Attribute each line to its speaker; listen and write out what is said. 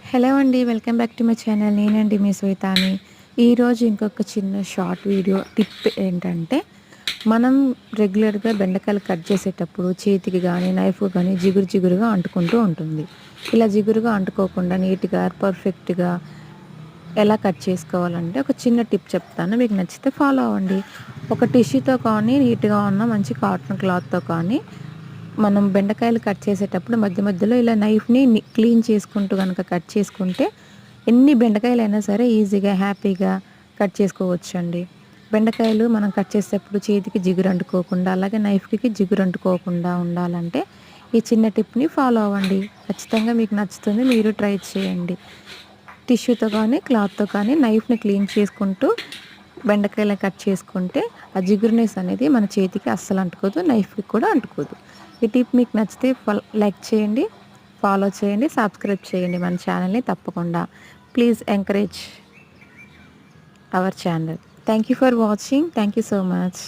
Speaker 1: Hello అండి. Welcome back to my channel. నేనండి మీ శ్వేతాని. ఈరోజు ఇంకొక చిన్న షార్ట్ వీడియో టిప్ ఏంటంటే, మనం రెగ్యులర్‌గా బెండకాయలు కట్ చేసేటప్పుడు చేతికి గానీ, నైఫ్‌కి గానీ జిగురుగా అంటుకుంటూ ఉంటుంది. ఇలా జిగురుగా అంటుకోకుండా నీట్‌గా, పర్ఫెక్ట్‌గా ఎలా కట్ చేసుకోవాలంటే ఒక చిన్న టిప్ చెప్తాను. మీకు నచ్చితే ఫాలో అవ్వండి. ఒక టిష్యూతో కానీ, నీట్‌గా ఉన్న మంచి కాటన్ క్లాత్‌తో కానీ మనం బెండకాయలు కట్ చేసేటప్పుడు మధ్య మధ్యలో ఇలా నైఫ్‌ని క్లీన్ చేసుకుంటూ గనక కట్ చేసుకుంటే ఎన్ని బెండకాయలైనా సరే ఈజీగా, హ్యాపీగా కట్ చేసుకోవచ్చండి. బెండకాయలు మనం కట్ చేసేటప్పుడు చేతికి జిగురు అంటుకోకుండా, అలాగే నైఫ్‌కి జిగురు అంటుకోకుండా ఉండాలంటే ఈ చిన్న టిప్‌ని ఫాలో అవ్వండి. ఖచ్చితంగా మీకు నచ్చుతుంది. మీరు ట్రై చేయండి. టిష్యూతో కానీ, క్లాత్‌తో కానీ నైఫ్‌ని క్లీన్ చేసుకుంటూ బెండకాయలని కట్ చేసుకుంటే ఆ జిగురునెస్ అనేది మన చేతికి అస్సలు అంటుకోదు. నైఫ్‌కి కూడా అంటుకోదు. ఈ టిప్ మీకు నచ్చితే లైక్ చేయండి, ఫాలో చేయండి, సబ్స్క్రైబ్ చేయండి మన ఛానల్‌ని తప్పకుండా. Please encourage our channel. Thank you for watching. Thank you so much.